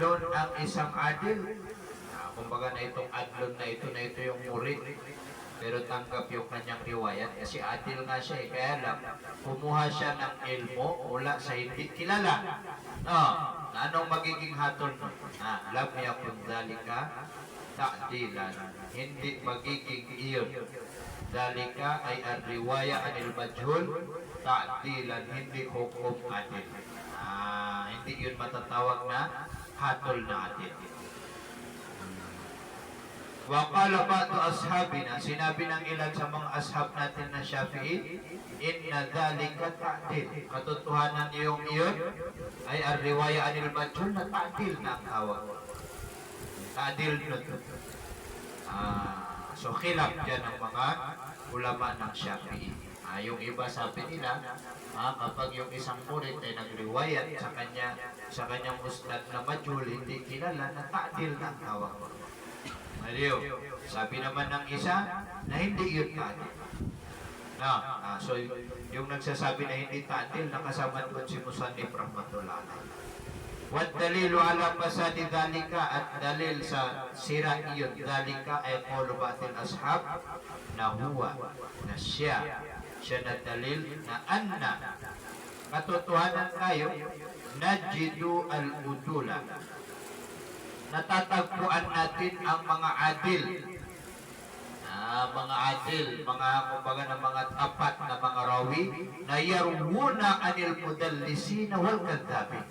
adlon ang isang adil. Kumbaga na itong adlon na ito yung murid. Pero tanggap yung kanyang riwayat kasi adil nga siya eh. Kaya lang, kumuha siya ng ilmo mula sa hindi kilala. No, na anong magiging hatol nun? Lam yakun dhalika ta'dilan. Hindi magiging iyon. Dhalika ay ar-riwaya anil majhul ta'dilan, hindi hukum adil. Hindi yun matatawag na hatol na adil. Waqala ba'du ashabina, sinabi ng ilan sa mga ashab natin na Shafi'i, inna dhalika ta'dil. Katotohanan yung iyon ay ar-riwaya anil majhul na ta'dil na ang tawag. Ta'dil nun. So khilaf dyan ang mga ulama ng Shafi'i. Yung iba sabi nila, kapag yung isang murid ay nagriwayat sa kanyang ustad na majhul, hindi kilala, na ta'dil na ang tawag. Aliyo, sabi naman ng isa na hindi yun ta'dil. So yung nagsasabi na hindi ta'dil, nakasama doon si Musannif rahmatullah. Wad dalilu ala fasadi dhalika, at dalil sa sira iyon dhalika ay qawlu ba'dil ashab na huwa, na siya na dalil na anna, katotohanan tayo, najidu al-udula, natatagpuan natin ang mga adil, kumbaga ng mga tapat na mga rawi, na yarwuna anil mudallisina wal kadhabin,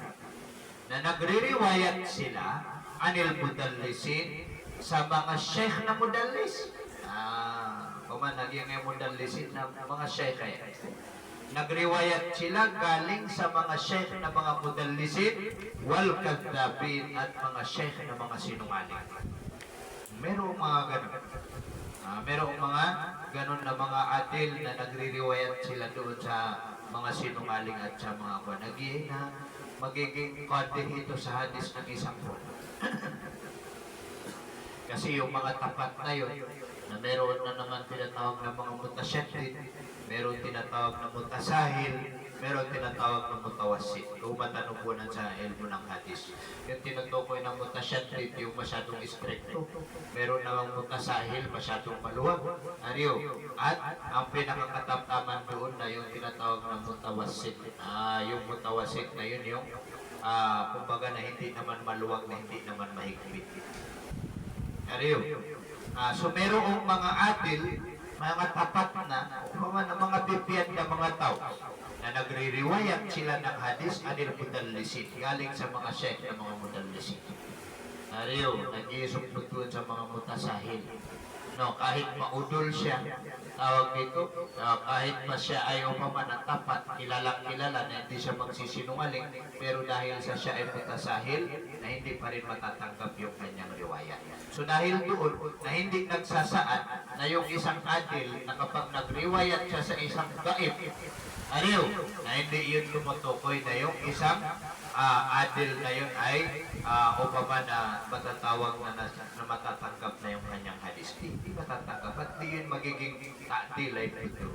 na nagre-riwayat sila anil mudallisin, sa mga sheikh na mudallis. Kung naging mudallisin na mga sheikh ay nagriwayat sila galing sa mga sheikh na mga mudallisin wal kadhabin, at mga sheikh na mga sinungaling. Merong mga ganun. Merong mga ganun na mga adil na nagririwayat sila doon sa mga sinungaling at sa mga panagi na magiging konti ito sa hadis ng isang buwan. Kasi yung mga tapat na yun, na meron na naman tinatawag ng mga mutasyatid, meron tinatawag na mutasahil, meron tinatawag na mutawassit. Kung matanubunan sa ilmo ng hadis. Yung tinutukoy ng mutasyatid, yung masyadong istrikto. Meron namang mutasahil, masyadong maluwag. Ariyo. At ang pinakakatamtaman doon na yung tinatawag na mutawassit. Yung mutawassit na yun yung kumbaga na hindi naman maluwag, na hindi naman mahigpit. Ariyo. So merong mga adil, mga tapat na, mga bibiyad na mga tao na nagre-riwayat sila ng hadis anil mudallisin, galing sa mga sheikh na mga mudallisin. Ariyo, nag-iisumpot doon sa mga mutasahil. Kahit maudol siya, tawag dito, kahit pa siya ay tapat, kilala na hindi siya magsisinungaling, pero dahil sa siya ay mutasahil, na hindi pa rin matatanggap yung kanyang riwayat. So dahil doon, na hindi nagsasaad na yung isang adil na kapag nagriwayat siya sa isang gaib, ariyo, na hindi yun tumutukoy na yung isang adil na yun ay upama na matatawag na matatanggap na yung kanyang hadis. Hindi matatanggap at di yun magiging adil ay ito.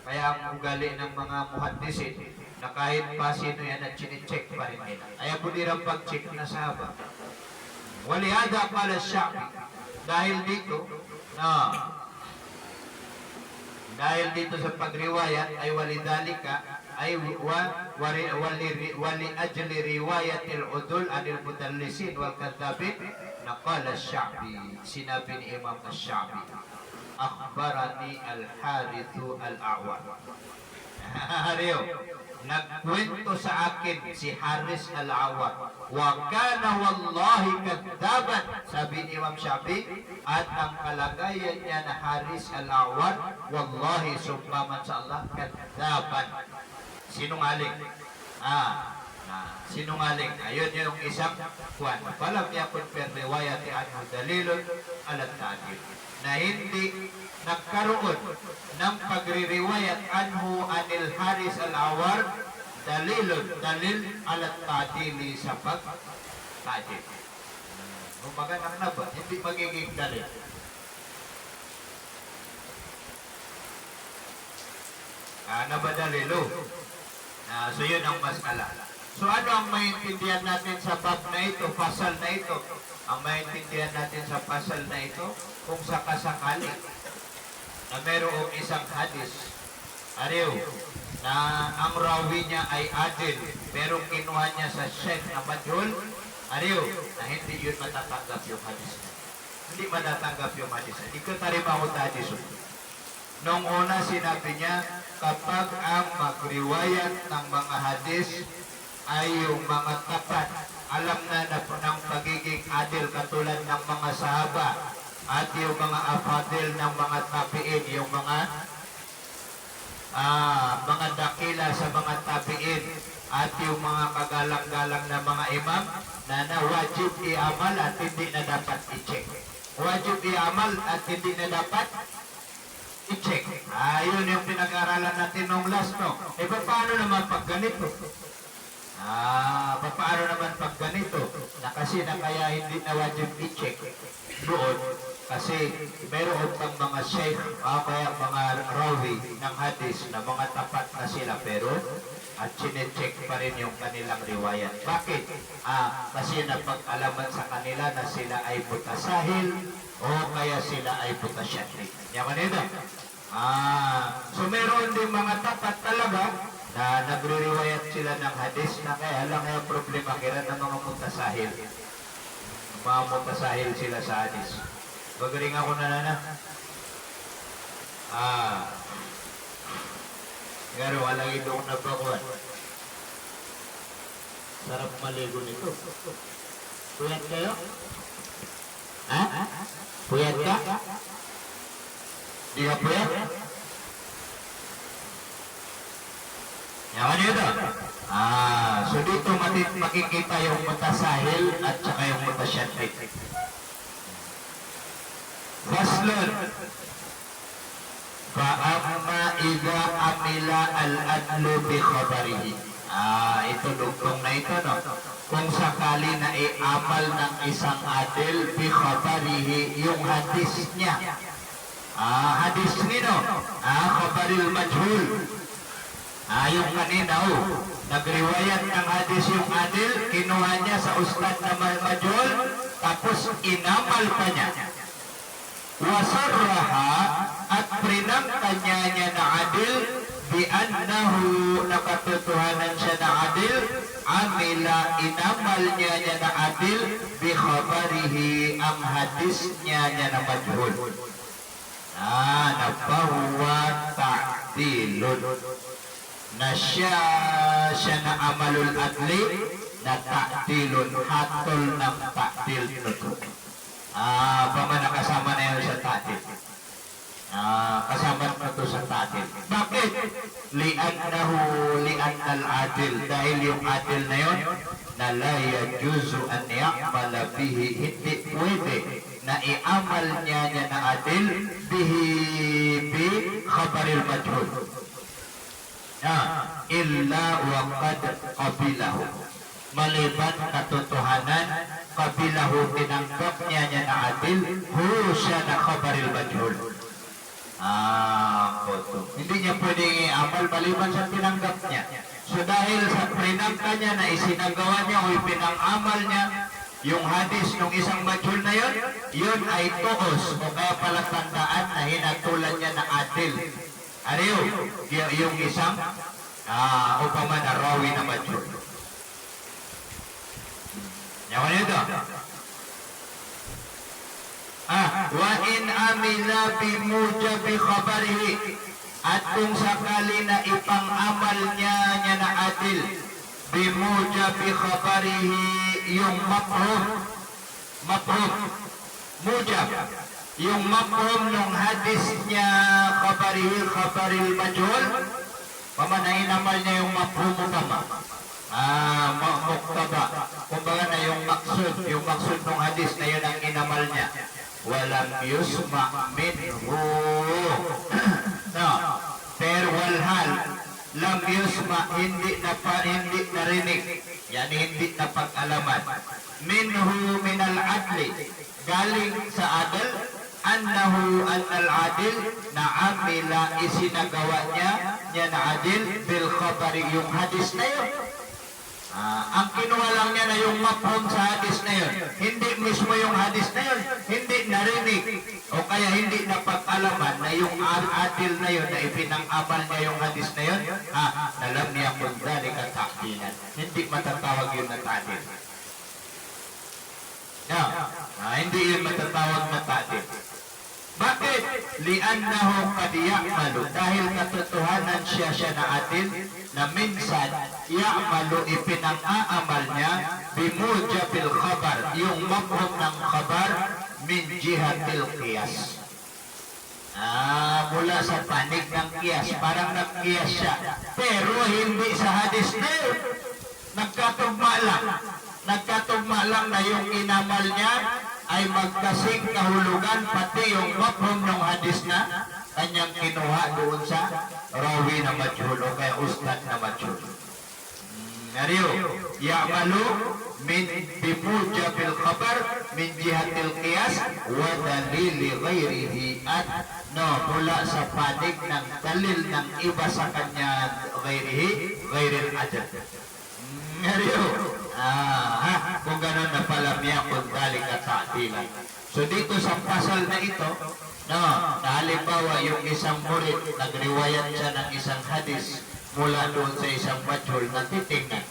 Kaya ang ugali ng mga muhaddisin na kahit pa sino yan at chine-check pa rin nila. Ayaw po nirang pag-check na sahaba. Walihada pala Shafi, dahil dito sa pagriwayat ay walidalika ay wali ajli riwayatil udul anil mudallisin wal kadhabin, naqala Shafi, sinabi ni Imam Shafi, akhbarani al-Harithu al-A'war. Hariyo, nagkwento sa akin si Haris al-Awar, wa kana wallahi kaddaban, sabi ni Imam Shafi, at ang kalagayan niya na Haris al-Awar, wallahi sumbaman sa Allah, kaddaban, sinungaling. Sinungaling. Ayun yung isang kwan. Falam yakun per riwayati anhu dalilun ala ta'dil, na hindi nagkaroon ng pagre-riwayat anhu anil Haris al-Awar dalil ala ta'dili sa pag-ta'dil. Kumbaga nang naba, hindi magiging dalil. Nabadalilo. So yun ang masala. So ano ang maintindihan natin sa bab na ito, pasal na ito? Ang maintindihan natin sa pasal na ito, kung sakasakali na mayroong isang hadis, ariw, na ang rawi niya ay adil, pero kinuha niya sa sheikh na majhul, ariw, na hindi yun matatanggap yung hadis niya. Hindi matatanggap yung hadis niya. Ikaw tarima ko hadis. Nung una sinabi niya, kapag ang magriwayat ng mga hadis ay yung mga tapat, alam na ng pagiging adil katulad ng mga sahaba at yung mga afadil ng mga tabiin, yung mga dakila sa mga tabiin at yung mga kagalang-galang na mga imam na wajib iamal at hindi na dapat i-check. Wajib iamal at hindi na dapat i-check. Yun yung pinag-aralan natin nung last, no? Paano naman pag ganito? Paano naman pag ganito? Kasi na kaya hindi na wajib i-check doon. Kasi mayroon pang mga sheikh, kaya mga rawi ng hadis na mga tapat na sila pero at sinecheck pa rin yung kanilang riwayat. Bakit? Kasi napag-alaman sa kanila na sila ay mutasahil o kaya sila ay mutasyatrik. Yaman ito. So meron din mga tapat talaga na nagre-riwayat sila ng hadis na kaya lang yung problema kaya ng mga mutasahil. Mga mutasahil sila sa hadis. Magaling ako na. Pero walang itong nabakuan. Sarap maligo nito. Puyat kayo? Puyat ka? Di ka puyat? Yaman yun daw. So dito makikita yung mutasahil at saka yung mutasyatrik. Faslun. Fa'amma idha amila al-adlu bi khabarihi. Ito dugtong na ito, no? Kung sakali na iamal ng isang adil bi khabarihi, yung hadis niya. Hadis nino. Khabaril majhul. Yung kanina, nagriwayat ng hadis yung adil, kinuha niya sa ustad na majhul, tapos inamal pa niya. Wasarraha at prinangkanya niya na adil bi annahu nakatotohanan siya na adil amila inamal niya na adil bi khabarihi ang hadis niya na majhul. Nabahuwa ta'dilun na siya na amalul adli na ta'dilun hatol ng ta'dil nito. Bama nakasama na yun sa tatil. Kasama na ito sa tatil. Bakit? Li'annal adil. Dahil yung adil na yun, na la yajuzu an ya'mala bihi, hindi pwede na iamal niya na adil bihi bi khabaril majhul. Illa waqad qabilahu. Maliban katotohanan kabilahu tinanggap niya na adil siya na khabaril majhul. Hindi niya pwedeng iamal maliban sa tinanggap niya. So dahil sa prinangka niya na isinagawa niya o ipinangamal niya yung hadis ng isang majhul na yun ay tuos o kaya palatandaan na hinatulan niya na adil. Ariyo, yung isang upama na rawi na majhul. Yaman ito. Wa in amila bi mujabi khabarihi, at kung sakali na ipang-amal niya na adil bi mujabi khabarihi, yung mafhum mujab, yung mafhum ng hadis niya khabarihi khabaril majhul, pamanahin naman niya yung mafhum utama. Muktaba. Kumbaga na yung maksud ng hadis na yun ang inamal niya. Walam yusma minhu. Pero walhal, lam yusma, hindi narinig. Yan, hindi na pag-alaman. Minhu minal adli. Galing sa adil, annahu annal adil na amila isinagawa niya na adil bil khabari, yung hadis na yun. Ang kinuha lang niya na yung mafhum sa hadis na yun. Hindi mismo yung hadis na yun. Hindi narinig. O kaya hindi napag-alaman na yung adil na yun na ipinang-abal niya yung hadis na yun. Alam niya kung dali ka takdilan. Hindi matatawag yun na ta'dil. Hindi yun matatawag na ta'dil. Bakit? Li'annahu qad ya'malu, dahil katotohanan siya na adil na minsan ya'malu ipinang-aamal niya bimujabil khabar, yung mafhum ng khabar min jihatil qiyas. Mula sa panig ng qiyas, parang nag-qiyas siya. Pero hindi sa hadis na yun. Nagkatugma lang na yung inamal niya ay magkasing kahulugan pati yung mafhum ng hadis na kanyang kinuha doon sa rawi na majhul o kaya ustad na majhul. Nariyo, ya'malu min bimujabil khabar min jihatil qiyas wa dalili ghairihi at mula sa panig ng dalil ng iba sa kanya ghairil adad. Nariyo, kung gano'n na pala miya kung dali ka ta'dilan. So dito sa pasal na ito, na halimbawa yung isang murid, nagriwayat siya ng isang hadis mula doon sa isang majhul na titingnan.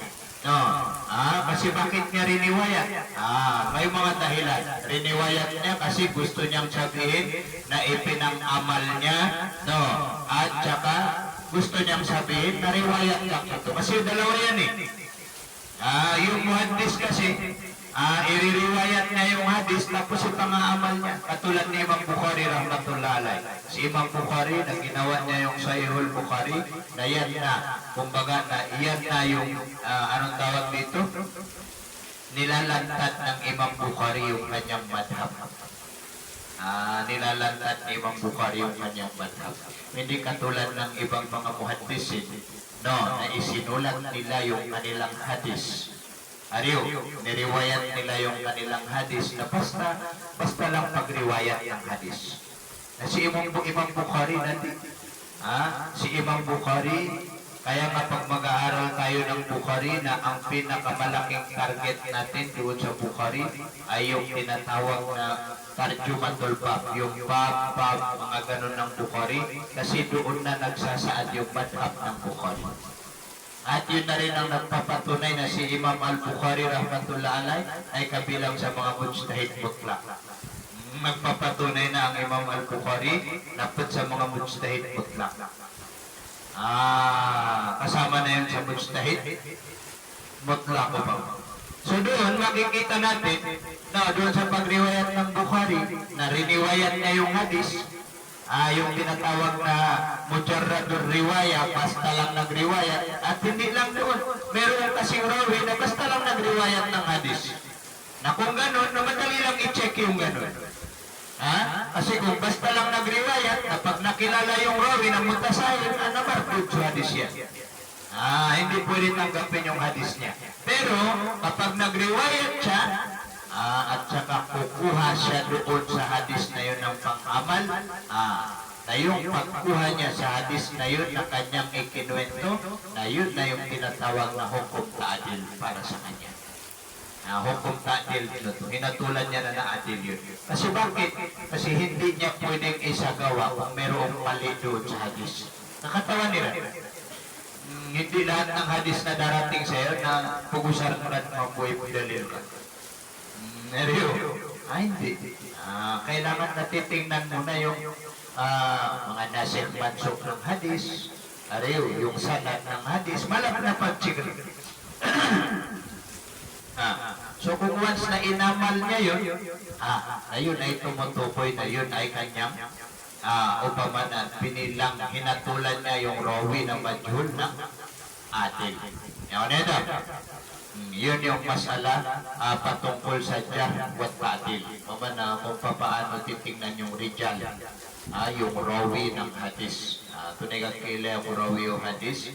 Kasi bakit niya riniwayat? May mga dahilan. Riniwayat niya kasi gusto niyang sabihin na ipinang-amal niya, at saka gusto niyang sabihin na riwayat lang ito. Kasi dalawa yan yung muhaddis kasi, iririwayat niya yung hadis tapos ipang-aamal niya. Katulad ni Imam Bukhari rahmatullah alayh. Si Imam Bukhari, na ginawa niya yung Sahihul Bukhari, na yan na, kumbaga na yan na yung, anong tawag dito? Nilalantad ng Imam Bukhari yung kanyang madhab. Nilalantad ni Imam Bukhari yung kanyang madhab. Hindi katulad ng ibang mga muhaddisin, na isinulat nila yung kanilang hadis. Niriwayat nila yung kanilang hadis na basta lang pagriwayat ng hadis. Si Imam Bukhari si Imam Bukhari, kaya kapag mag-aaral tayo ng Bukhari na ang pinakamalaking target natin doon sa Bukhari ay yung tinatawag na tarjumatul bab, yung bab, mga ganun ng Bukhari, kasi doon na nagsasaad yung madhab ng Bukhari. At yun na rin ang nagpapatunay na si Imam al-Bukhari rahmatullah alayh ay kabilang sa mga mujtahid mutlak. Nagpapatunay na ang Imam al-Bukhari napot sa mga mujtahid mutlak. Kasama na yun sa mujtahid mutlak o ba? So doon makikita natin na doon sa pagriwayat ng Bukhari na riniwayat niya yung hadis, yung tinatawag na mujarradur riwaya, basta lang nagriwayat. At hindi lang doon, meron kasing rawi na basta lang nagriwayat ng hadis, na kung gano'n, na madali lang i-check yung gano'n. Kasi kung basta lang nagriwayat, kapag nakilala yung rawi na mutasahil, marfud sa hadis yan. Hindi pwede tanggapin yung hadis niya. Pero kapag nagriwayat siya, at saka kukuha siya doon sa hadis na yun ng pang-amal, na yung pagkuha niya sa hadis na yun na kanyang ikinuwento, na yun na yung tinatawag na hukum ta'dil para sa kanya. Hukum ta'dil, hinatulan niya na na-adil yun. Kasi bakit? Kasi hindi niya pwedeng isagawa kung mayroong mali doon sa hadis. Nakatawa nila. Hindi lahat ng hadis na darating sa iyo na pugusan mo na mabuhay mo dalil ka. Hindi. Kailangan natitingnan muna yung mga nasib mansok ng hadis, yung sanad ng hadis, malap na pag-check. So kung once na inamal niya yun, ayun ay tumutukoy na yun ay kanyang upama na pinilang, hinatulan niya yung rawi na majhul ng adil. Yun yung masala patungkol sa jarh wa ta'dil. Kung paano titingnan yung rijal, yung rawi ng hadis. Tunay kang kailangan yung rawi yung hadis,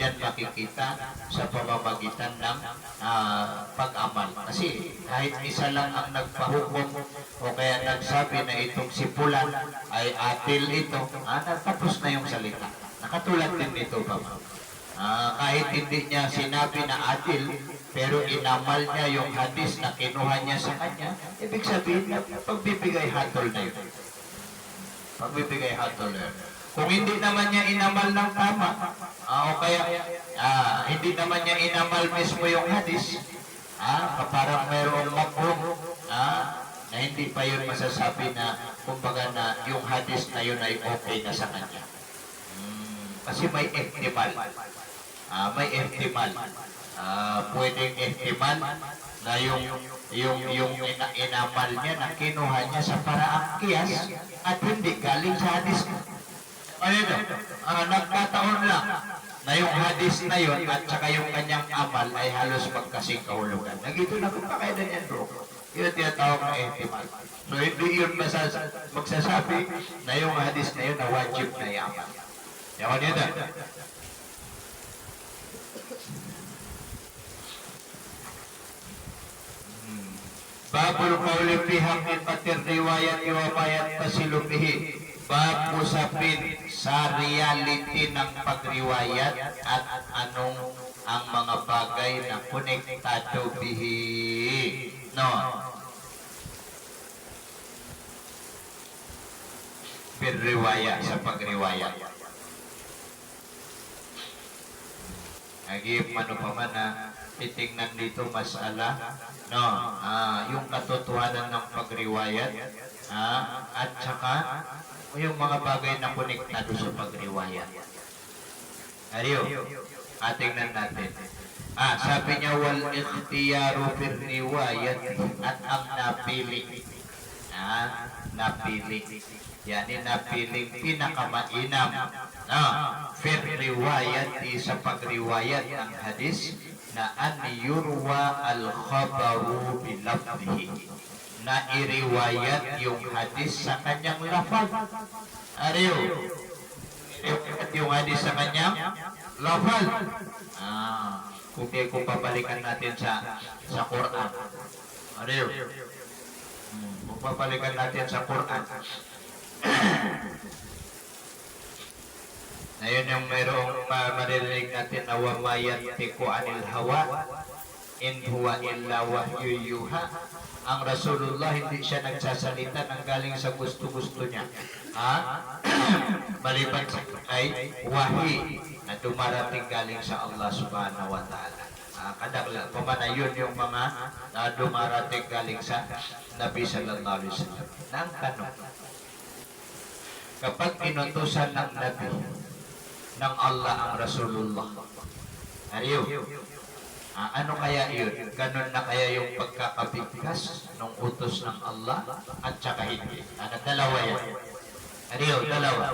dyan makikita sa pamamagitan ng pag-amal. Kasi kahit isa lang ang nagpahukom o kaya nagsabi na itong si Pulan ay atil ito, tapos na yung salita. Nakatulad din nito pa. Kahit hindi niya sinabi na adil, pero inamal niya yung hadis na kinuha niya sa kanya, ibig sabihin na pagbibigay hatol na yun. Pagbibigay hatol na yun. Kung hindi naman niya inamal ng tama, o kaya hindi naman niya inamal mismo yung hadis, parang mayroong makhum, na hindi pa yun masasabi na, kumbaga na yung hadis na yun ay okay na sa kanya. Kasi may ihtimal. May ihtimal. Pwedeng ihtimal na yung inamal niya na kinuha niya sa paraang kiyas at hindi galing sa hadis. Ano ito? Nagkataon lang na yung hadis na yun at saka yung kanyang amal ay halos magkasing kahulugan. Nagito na kung pakailan yan, bro. Yun tinatawag na ihtimal. So hindi yun magsasabi na yung hadis na yun na wajib na yaman. Yaman yun na. Babul qawli fi haqiqatir riwayat wa ma yattasilu bihi. Bab usapin sa reality ng pagriwayat at anong ang mga bagay na konektado bihi. No. Birriwayat sa pagriwayat. Naging ano pa man na titingnan dito masala, no, yung katotohanan ng pagriwayat, at saka yung mga bagay na konektado sa pagriwayat. Ariyo, tingnan natin. Sabi niya, wal ikhtiyaru fil riwayat, at ang napili. Napili. Yani napiling pinakamainam fil riwayat sa pagriwayat ng hadis na an yurwa al-khabaru bilafdihi, na iriwayat yung hadis sa kanyang lafaz. Ariyo, yung hadis sa kanyang lafaz. Kung babalikan natin sa Quran. Ariyo, kung babalikan natin sa Quran. Ayun yung mayroong maririnig natin na wama yantiqu anil hawa in huwa illa wahyu yuha. Ang Rasulullah hindi siya nagsasalita ng galing sa gusto-gusto niya. Maliban sa ay wahi na dumarating galing sa Allah subhanahu wa ta'ala. Kadagla, pamana yun yung mga dumarating galing sa Nabi sallallahu alaihi wasallam. Nang tanong, kapag inutusan ng Nabi ng Allah ang Rasulullah, ano kaya yun? Ganun na kaya yung pagkakabigkas ng utos ng Allah at saka hindi? Dalawa yan. Dalawa.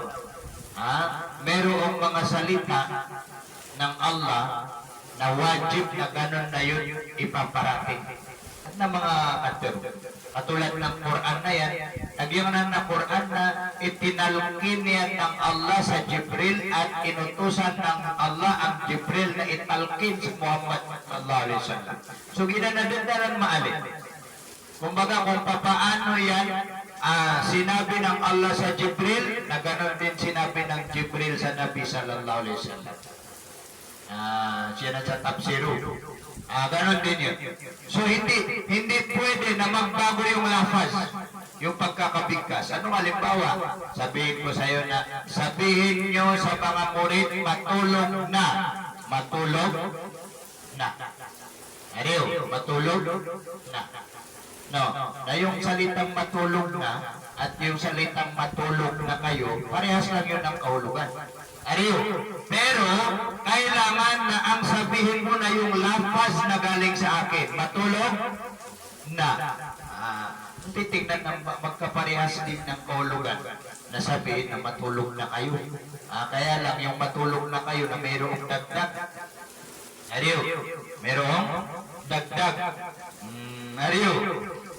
Merong mga salita ng Allah na wajib na ganun na yun ipaparating. At na mga katulad ng Quran na yan, nagyan na Quran na itinalungkin yan ng Allah sa Jibril at inutusan ng Allah ang Jibril na italkin si Muhammad sallallahu alaihi wasallam. So ginanadaran maalin. Kumbaga kung papaano yan sinabi ng Allah sa Jibril, na ganoon din sinabi ng Jibril sa Nabi sallallahu alaihi wasallam. Siya na sa tafsiru. Ganon din yun. So hindi pwede na magbago yung lafaz, yung pagkakabigkas. Anong halimbawa? Sabihin ko sa iyo na, sabihin nyo sa mga murid, matulog na. Matulog na. Ariyo, matulog na. No, na yung salitang matulog na at yung salitang matulog na kayo, parehas lang yun ang kahulugan. Ariyo. Pero, kailangan na ang sabihin mo na yung lafaz na galing sa akin. Matulog na. Titignan ng magkaparehas din ng kahulugan na sabihin na matulog na kayo. Kaya lang yung matulog na kayo na mayroong dagdag. Ariyo. Mayroong dagdag. Ariyo.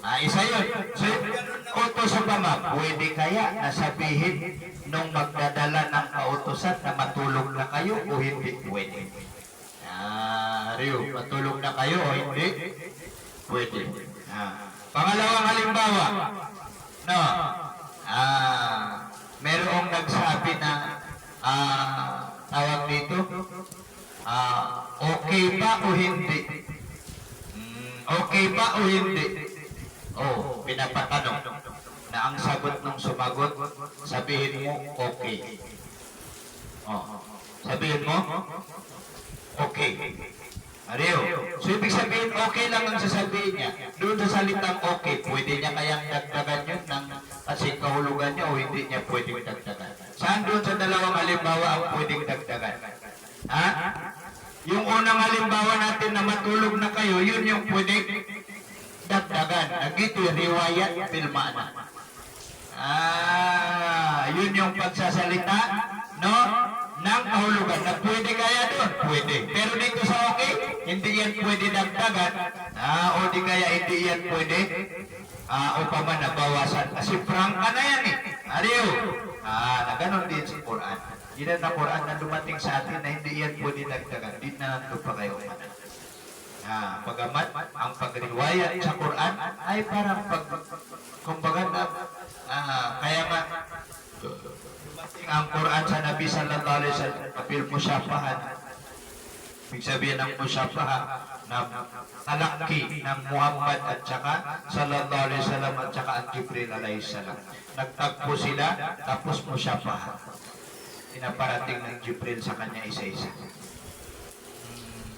Isa yun. So, utos pa ma, pwede kaya na sabihin nung magdadala ng kautosan na matulog na kayo o hindi pwede? Rio, matulog na kayo o hindi? Pwede. Pangalawang halimbawa, no, merong nagsabi na tawag dito, Okay ba o hindi? Okay ba o hindi? Oh, pinapatanong na ang sagot ng sumagot, sabihin mo, okay. Oh, sabihin mo, okay. Ariyo. So, ibig sabihin, okay lang ang sasabihin niya. Doon sa salitang okay, pwede niya kayang dagdagan yun ng kasi kahulugan niya o hindi niya pwedeng dagdagan. Saan doon sa dalawang halimbawa ang pwedeng dagdagan? Ha? Yung unang halimbawa natin na matulog na kayo, yun yung pwedeng dagdagan. Nagito yung riwayat bil ma'na. Yun yung pagsasalita, no? Ng kahulugan na pwede kaya doon, pwede. Pero dito sa okay, hindi yan pwede dagdagan, o di kaya hindi yan pwede, upaman na bawasan. Kasi prangka na yan eh. Ariyo. Na ganon din sa Quran. Yan na Quran na dumating sa atin na hindi yan pwede dagdagan. Di na nandun pa kayo. Pagamat ang pagriwayat sa Quran ay parang kumbaga na, kaya nga, ang Quran sa Nabi sallallahu alaihi wasallam kapil musyafahan. Ibig sabihin ng musyafaha na talaki ng Muhammad at saka sallallahu alaihi wasallam at saka ang Jibril alaihi salam. Nagtagpo sila tapos musyafaha. Pinaparating ng Jibril sa kanya isa-isa.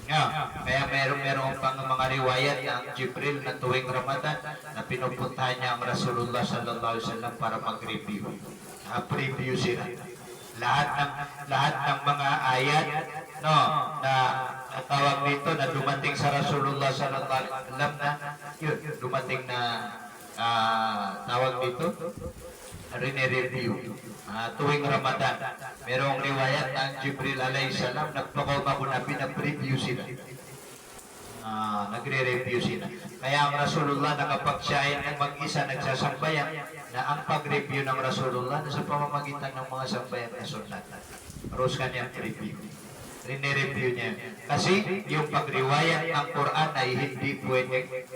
Kaya meron pang mga riwayat na ang Jibril na tuwing Ramadan na pinupuntahan niya ang Rasulullah sallallahu alaihi wasallam para mag-review. Preview sila. Lahat ng mga ayat no na tawag dito na dumating sa Rasulullah sallallahu alaihi wasallam na yun dumating na tawag dito review tuwing Ramadan. Merong riwayat na ang Jibril alayhi salam nagpakaw na pina-preview sila. Nagre-review sila. Kaya ang Rasulullah nakapagsiyahin ng mag-isa nagsasambayan na ang pag-review ng Rasulullah sa pamamagitan ng mga sambayan na sunat. Rose kanyang review. Rine-review niya. Kasi yung pag-riwayat ng Quran ay hindi pwede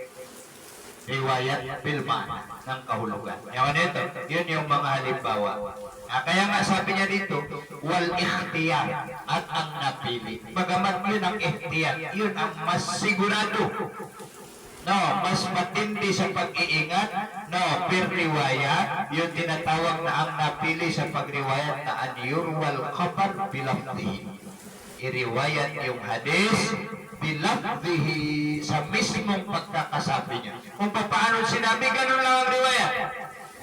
riwayat bilma ng kahulugan. Yan ito, yun yung mga halimbawa. Kaya nga sabi niya dito, wal ikhtiyar at ang napili. Bagamat yun ang ikhtiyar, yun ang mas sigurado. No, mas matindi sa pag-iingat. No, per riwayat, yun tinatawag na ang napili sa pagriwayat na an yurwal khabar bilafdihi. Iriwayat yung hadis bilafdihi sa mismong pagkakasabi niya. Kung paano sinabi, ganun lang ang riwayat.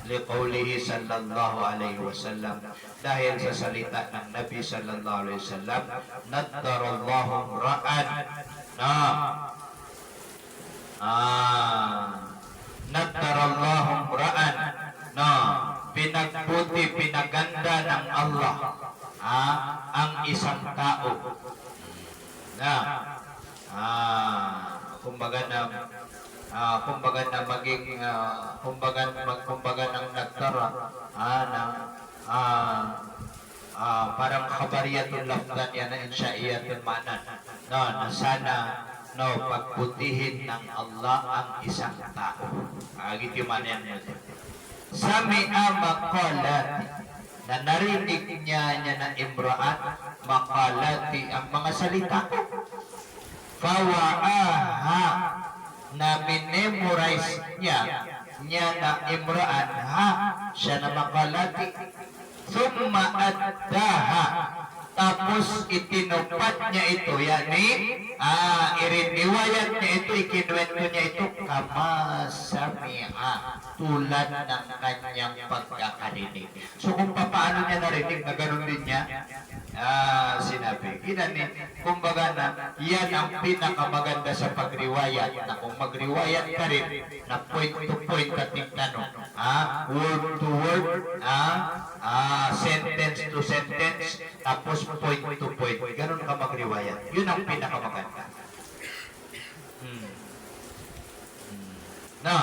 Liqaulihi sallallahu alaihi wasallam, dahil sa salita ng Nabi sallallahu alaihi wasallam, naddarallahu ra'an naddarallahu ra'an pinagbuti, pinaganda ng Allah ang isang tao kumbaga na maging kumbaga ng nagtara parang khabariyatul lafdan yan na insyaiyatul ma'nan na sana pagbutihin ng Allah ang isang tao. Gitu man yan. Sami'a maqalati na narinig niya na imra'an maqalati ang mga salita ko. Fawa'aha na minemorize niya na imra'an siya na maqalati. Thumma addaha tapos itinupad niya ito, yani iriniwayat niya ito, ikinuwento niya ito kama sami'a, tulad ng kanyang pagkakarinig. So kung paano niya narinig na gano'n din niya sinabi. Kinanin, kumbaga na yan ang pinakamaganda sa pagriwayat, na kung magriwayat ka rin na point to point ating tanong, word to word, sentence to sentence, tapos point to point. Ganun ka magriwayat. Yun ang pinakamaganda. Na,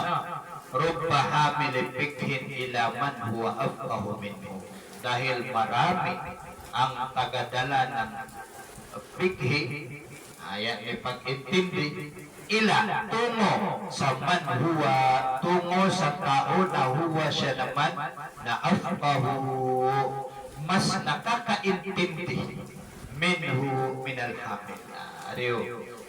rubba hamil fikhin ila man huwa afqahu minhu. Dahil marami ang tagadala ng fikhi, ay pag-intindi, ila tungo sa man huwa, tungo sa tao na huwa siya naman na afqahu, mas nakakaintindi minhu minal hamil. Ariyo.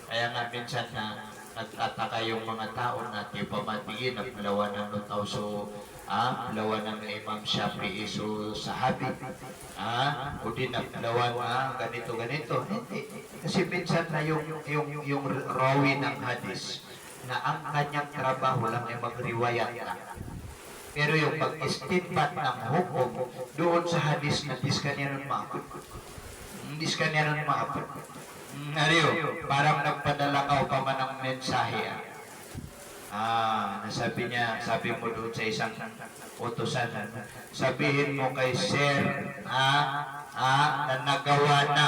Kaya nga minsan na nagtataka yung mga tao na di pa matigin na palawanan ng tao so palawanan ng Imam Shafi'i so sahabi o di na palawan ganito hindi kasi minsan na yung rawi ng hadis na ang kanyang trabaho lang ay magriwayat lang. Pero yung pag-istinbat ng hukom doon sa hadis na diskanyan ng maapot. Diskanyan ng maapot. Ariyo, parang nagpadala ka pa man ng mensahe. Nasabi niya, sabi mo doon sa isang utusan, sabihin mo kay Sir, na nagawa na.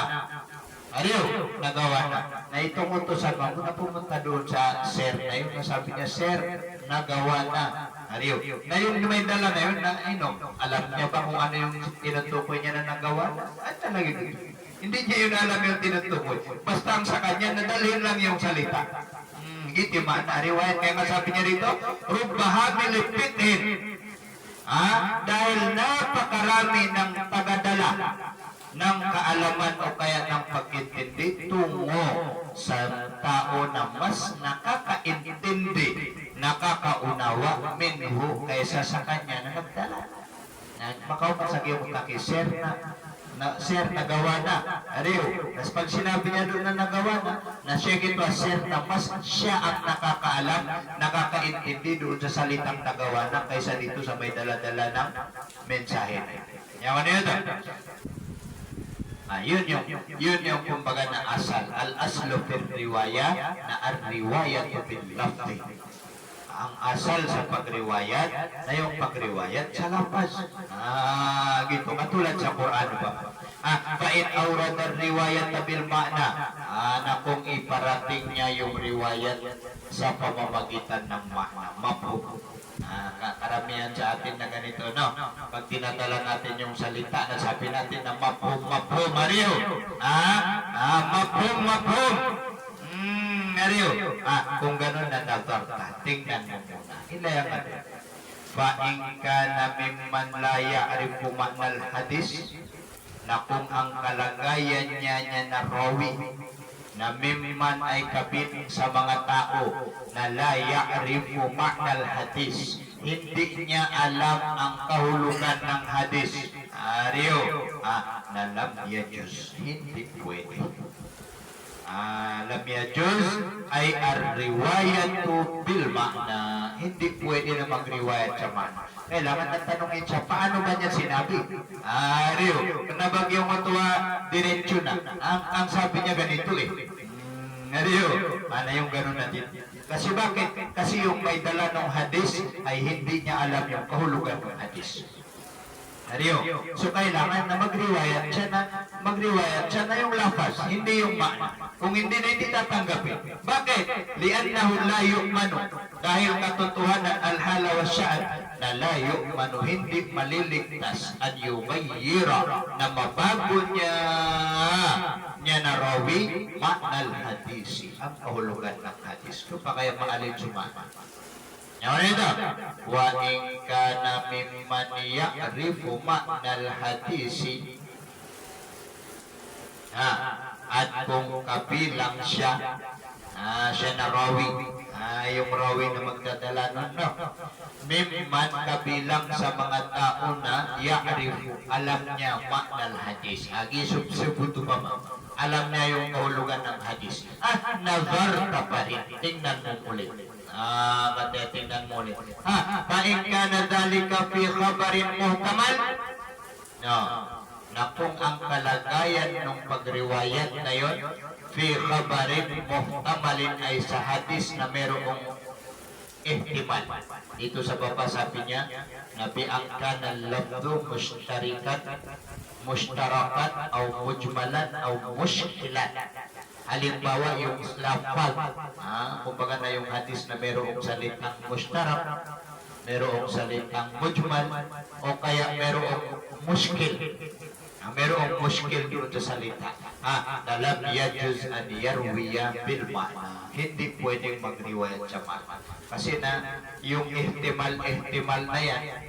Ariyo, nagawa na. Na itong utusan mo, na pumunta doon sa Sir na yun, sabi niya, Sir, nagawa na. Ariyo, na yung may dala na yun, alam niya ba kung ano yung tinutukoy niya na nagawa na? Talaga hindi niya yun alam yung tinutukoy. Basta ang sa kanya, nadalhin lang yung salita. Giti man, riwayat kaya masabi niya rito, Rubba hamil pithin. Dahil napakarami ng tagadala ng kaalaman o kaya ng pag-intindi tungo sa tao na mas nakakaintindi, nakakaunawa minhu kaysa sa kanya na nagdala. Makaw masagi yung kakisir Sir, nagawa na. Ariyo, tapos pag sinabi niya doon na nagawa na siya gito, Sir, na mas siya ang nakakaalam, nakakaintindi doon sa salitang nagawa na kaysa dito sa may dala-dala ng mensahe. Yaman niyo ito? Yun yung kumbaga na asal. Al-aslo fil riwaya na ar-riwayat bil lafzi. Ang asal sa pagriwayat na yung pagriwayat sa lapas. Gito. Katulad sa Quran ba? Fa'in awrad ar-riwayat bil ma'na. Na kung iparating niya yung riwayat sa pamamagitan ng ma'na. Mafhum. Karamihan sa atin na ganito, no? Pag tinatala natin yung salita na sabi natin na mafhum, Mario. Mafhum. Ariyo, kung gano'n na natorta, tingnan mo muna. Ilayang natin. Fa'ing ka na mimman laya aring pumaknal hadis, na kung ang kalagayan niya na rawi, na mimman ay kabilang sa mga tao, na laya aring pumaknal hadis, hindi niya alam ang kahulugan ng hadis. Ariyo, nalam niya Diyos, hindi pwede. Lam yajuz ay ar-riwayatu bil ma'na. Hindi pwede na mag-riwayat sa ma'na. Kailangan natanungin siya, paano ba niya sinabi? Ariyo, nabagyo mo ito diretsyo na. Ang sabi niya ganito Ariyo, ano yung gano'n natin? Kasi bakit? Kasi yung may dala ng hadis ay hindi niya alam yung kahulugan ng hadis. Ariyo. So kailangan na magriwayat siya na yung lafaz, hindi yung ma'na. Kung hindi na hindi tatanggapin. Bakit? Li'annahu la yu'manu. Dahil katotohanan al-hala wa sya'an na la yu'manu, hindi maliligtas an yugayyira na mabago niya na rawi ma'nal hadisi. Ang kahulugan ng hadis. Kung pa kaya maalin sumama. Yaman ito, wa in kana mimman ya'rifu ma'nal hadisi, at kung kabilang siya na rawi, yung rawi na magdadala nun, mimman kabilang sa mga tao na ya'rifu, alam niya ma'nal hadis, gisub-subuto pa alam niya yung kahulugan ng hadis, at nazarta pa rin, tingnan mo ulit. Tingnan mo ulit. Pain ka na dalika fi khabarin muhtamal? No. Na kung ang kalagayan ng pagriwayat na yun, fi khabarin muhtamalin ay sa hadis na merong ihtimal. Dito sa baba sabi niya, na bi'angka na labdo mushtarakat, o mujmalan, o mushkilan. Halimbawa yung lafaz, kumbaga na yung hadis na merong salitang mushtarak, merong salitang mujmal, o kaya merong mushkil. Merong mushkil doon sa salita. Dalam yajuz an yarwiya bil ma'na. Hindi pwedeng magriwayat sa ma'na. Kasi na yung ihtimal na yan,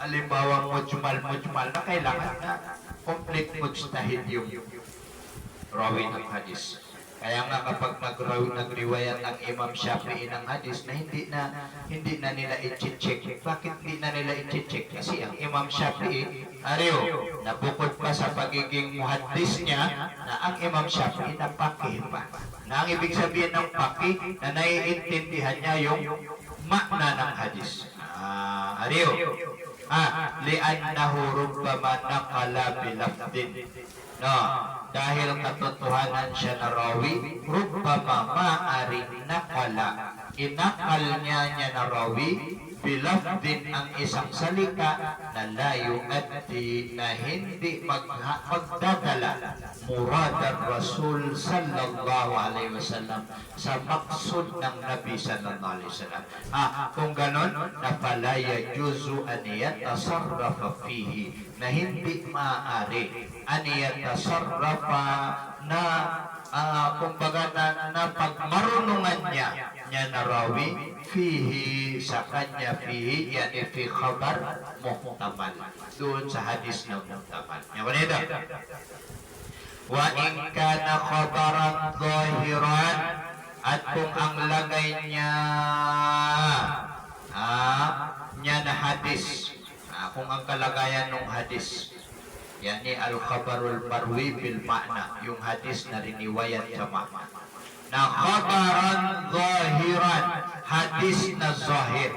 halimbawa mujmal na kailangan na complete mujtahid yung rawi ng hadis. Kaya nga kapag nagriwayat ang Imam Shafi'i ng hadis na hindi na nila i-check. Bakit hindi na nila i-check? Kasi ang Imam Shafi'i, na bukod pa sa pagiging muhaddis niya, na ang Imam Shafi'i na paki pa. Na ang ibig sabihin ng paki, na naiintindihan niya yung makna ng hadis. Li'annahu rubbama naqala bilafdin. No, dahil katotohanan siya na rawi, rubbama maaring inakal niya na rawi, bilafdin ang isang salita na layo at na hindi magdadala murad Rasul sallallahu alaihi wasallam sa maksud ng Nabi sallallahu alaihi wasallam. Kung ganon, na pala yajuzu an yatasarrafa fihi, na hindi maaari an yatasarrafa na kumbaga na pagmarunungan niya na rawi fihi sa kanya, fihi yani fi khabar muhtamal, doon sa hadis na muhtamal. Wa in kana khabaran zahiran, at kung ang lagay niya na hadis, kung ang kalagayan ng hadis, yani al-khabarul marwi bil ma'na, yung hadis na riniwayat sa ma'na, na khabaran zahiran, hadis na zahir.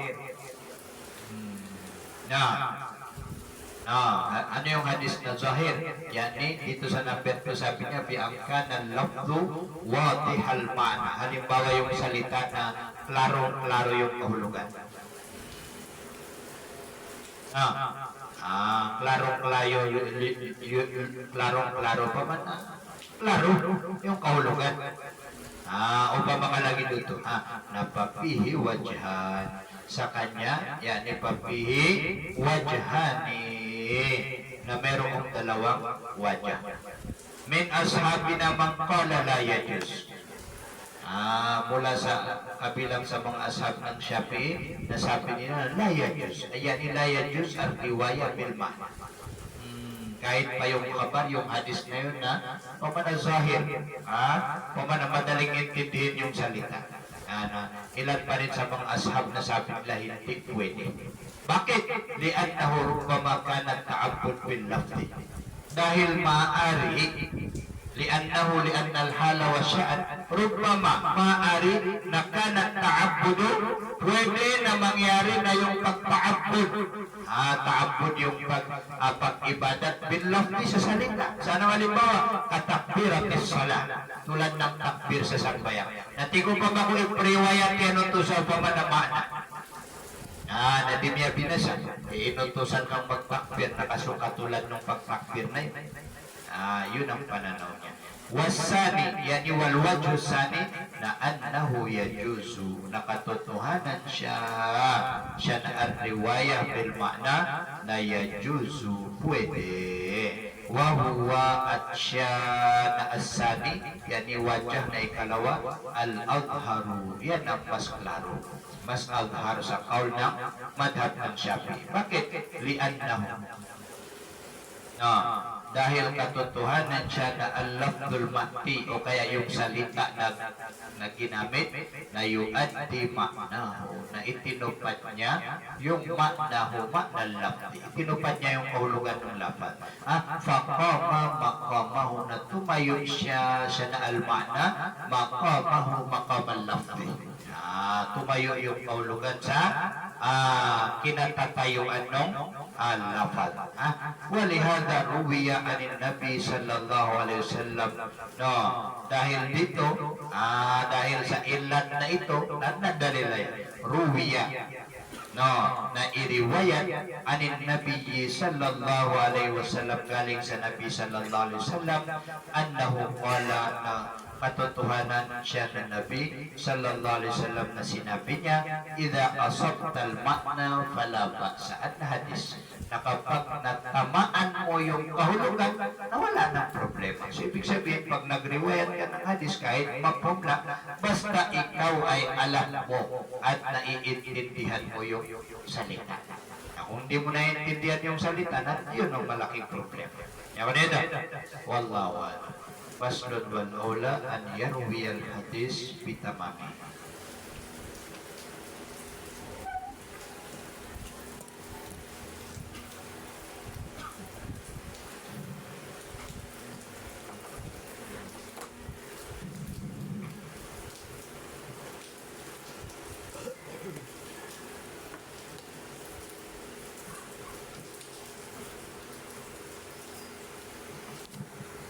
Ano yung hadis na zahir? Yani dito sa number 2 sabi niya, bi angkana lafzu wadihal ma'na. Halimbawa yung salita na klaro yung kahulugan. Klaro pa man. Klaro yung kahulugan. O pa mga lagi dito, napapihi wajhan, sa kanya, yani papihi wajhani, na merong dalawang wajah. Min ashabi na man qala la yajuz, mula sa kabilang sa mga ashab ng Shafi'i, na sabi nila la yajuz, yani la yajuz ang riwaya bil ma'na. Kahit pa yung kabar, yung hadis na yun na pamanazahir, madaling intindihin yung salita. Ilan pa rin sa mga ashab na sabi nila hindi pwede. Bakit? Li'annahu rubbama kana ta'abbud bil lafzi. Dahil maaari, li'annahu li'anna al-hala wa sya'an, rubbama maaari na kana ta'abbudu, pwede na mangyari na yung pagpa'abbud. Ta'abbud yung pag-ibadat bil lafzi sa salita. Sana halimbawa, katakbiratis salat, tulad ng takbir sa sambayan. Natigo pa ba kung ipriwayat yan ito sa pamanamana? Na di niya binasa, inutusan kang magtakbir, nakasuka tulad ng pagtakbir na yun. Yun ang pananaw niya. Wasani, yani walwajhu sani, na annahu yajuzu, nakatotohanan siya na ar-riwaya bil ma'na, na yajuzu, pwede. Wahuwa, at siya na asani, yani wajah na ikalawa, al-adharu, yan ang mas klaro, mas adhar sa kaul ng madhab ng Shafi'i. Bakit? Li'annahu, dahil katotohanan siya na al-lafdul ma'ti, o kaya yung salita na ginamit, na yu'addi ma'nahu, na itinupad niya yung ma'nahu, ma'nal lafdi, itinupad niya yung kahulugan ng lafad. Faqama maqamahu, na tumayo siya na al-ma'na, maqamahu maqamal lafdi, tumayo yung kahulugan sa kinatatayuan ng al-lafad. Walihada ruwiya anin Nabi sallallahu alaihi wasallam, dahil dito, dahil sa ilan na ito, nadalilay ruwiya, na iriwayat anin Nabi sallallahu alaihi wasallam, galing sa Nabi sallallahu alaihi wasallam, annahu qala, na katotohanan siya ng Nabi sallallahu alaihi wasallam, na sinabi niya, idza asabtal ma'na fala ba'sa, at hadis, na kapag natamaan mo yung kahulugan, nawala ng problema. So ibig sabihin, pag nagriwayat ka ng hadis, kahit magpumla, basta ikaw ay alam mo at naiintindihan mo yung salita. Kung hindi mo naiintindihan yung salita, yun ang malaking problema. Wallahu a'lam. مسند والأولى أن يروي الحديث بتمامه.